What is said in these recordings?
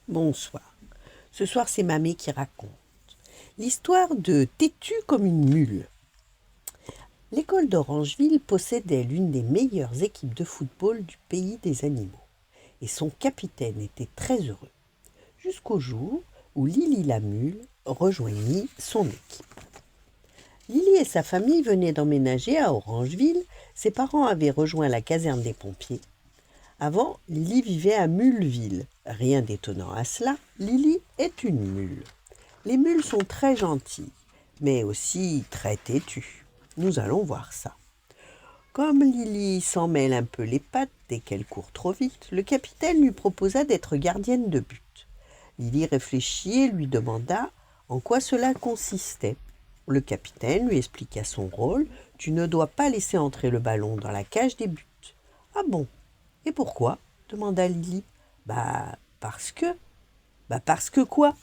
Bonsoir. Ce soir, c'est Mamé qui raconte l'histoire de Têtu comme une mule. L'école d'Orangeville possédait l'une des meilleures équipes de football du pays des animaux. Et son capitaine était très heureux. Jusqu'au jour où Lily la mule rejoignit son équipe. Lily et sa famille venaient d'emménager à Orangeville. Ses parents avaient rejoint la caserne des pompiers. Avant, Lily vivait à Muleville. Rien d'étonnant à cela, Lily est une mule. Les mules sont très gentilles, mais aussi très têtues. Nous allons voir ça. Comme Lily s'en mêle un peu les pattes dès qu'elle court trop vite, le capitaine lui proposa d'être gardienne de but. Lily réfléchit et lui demanda en quoi cela consistait. Le capitaine lui expliqua son rôle. « Tu ne dois pas laisser entrer le ballon dans la cage des buts. »« Ah bon ? Et pourquoi ?» demanda Lily. « Parce que... » « Parce que quoi ?»«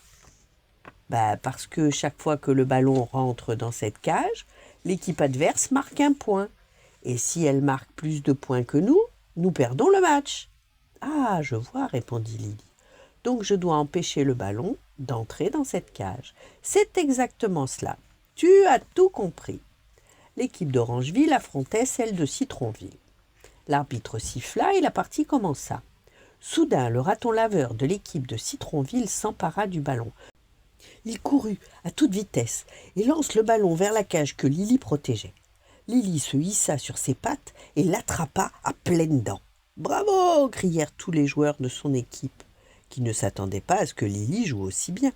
Parce que chaque fois que le ballon rentre dans cette cage, l'équipe adverse marque un point. Et si elle marque plus de points que nous perdons le match. »« Ah, je vois, » répondit Lily. « Donc je dois empêcher le ballon d'entrer dans cette cage. » « C'est exactement cela. Tu as tout compris. » L'équipe d'Orangeville affrontait celle de Citronville. L'arbitre siffla et la partie commença. Soudain, le raton laveur de l'équipe de Citronville s'empara du ballon. Il courut à toute vitesse et lance le ballon vers la cage que Lily protégeait. Lily se hissa sur ses pattes et l'attrapa à pleines dents. « Bravo !» crièrent tous les joueurs de son équipe, qui ne s'attendaient pas à ce que Lily joue aussi bien.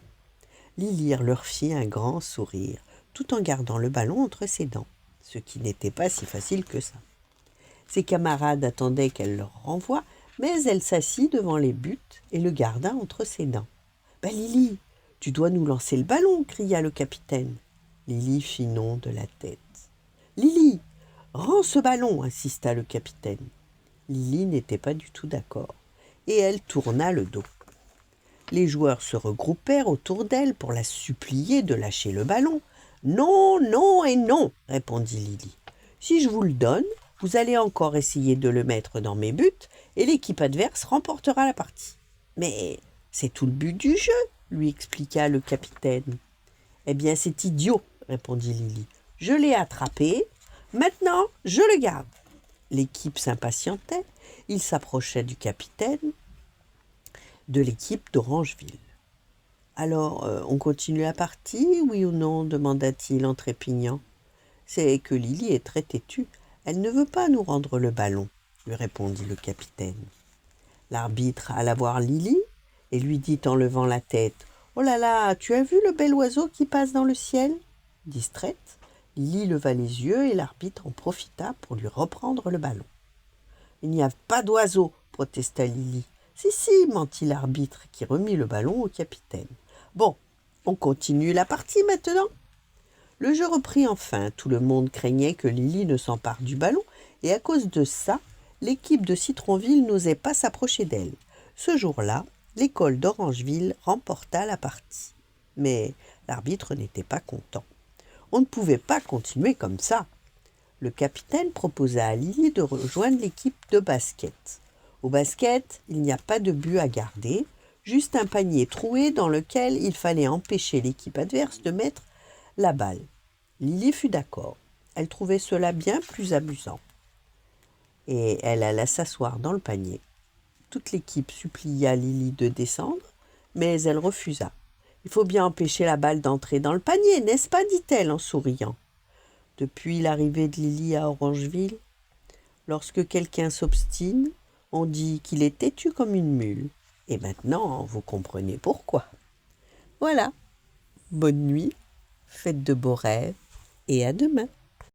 Lily leur fit un grand sourire, tout en gardant le ballon entre ses dents, ce qui n'était pas si facile que ça. Ses camarades attendaient qu'elle leur renvoie, mais elle s'assit devant les buts et le garda entre ses dents. « Lily, tu dois nous lancer le ballon !» cria le capitaine. Lily fit non de la tête. « Lily, rends ce ballon !» insista le capitaine. Lily n'était pas du tout d'accord, et elle tourna le dos. Les joueurs se regroupèrent autour d'elle pour la supplier de lâcher le ballon. « Non, non et non !» répondit Lily. « Si je vous le donne, vous allez encore essayer de le mettre dans mes buts et l'équipe adverse remportera la partie. »« Mais c'est tout le but du jeu, » lui expliqua le capitaine. « Eh bien, c'est idiot, » répondit Lily. « Je l'ai attrapé, maintenant je le garde. » L'équipe s'impatientait, il s'approchait du capitaine de l'équipe d'Orangeville. « Alors, on continue la partie, oui ou non ?» demanda-t-il en trépignant. « C'est que Lily est très têtue. Elle ne veut pas nous rendre le ballon, » lui répondit le capitaine. L'arbitre alla voir Lily et lui dit en levant la tête « Oh là là, tu as vu le bel oiseau qui passe dans le ciel ?» Distraite, Lily leva les yeux et l'arbitre en profita pour lui reprendre le ballon. « Il n'y a pas d'oiseau, » protesta Lily. « Si, mentit l'arbitre qui remit le ballon au capitaine. « Bon, on continue la partie maintenant ?» Le jeu reprit enfin. Tout le monde craignait que Lily ne s'empare du ballon et à cause de ça, l'équipe de Citronville n'osait pas s'approcher d'elle. Ce jour-là, l'école d'Orangeville remporta la partie. Mais l'arbitre n'était pas content. On ne pouvait pas continuer comme ça. Le capitaine proposa à Lily de rejoindre l'équipe de basket. Au basket, il n'y a pas de but à garder, juste un panier troué dans lequel il fallait empêcher l'équipe adverse de mettre la balle. Lily fut d'accord. Elle trouvait cela bien plus amusant. Et elle alla s'asseoir dans le panier. Toute l'équipe supplia Lily de descendre, mais elle refusa. « Il faut bien empêcher la balle d'entrer dans le panier, n'est-ce pas ?» dit-elle en souriant. Depuis l'arrivée de Lily à Orangeville, lorsque quelqu'un s'obstine, on dit qu'il est têtu comme une mule. Et maintenant, vous comprenez pourquoi. Voilà. Bonne nuit, faites de beaux rêves et à demain.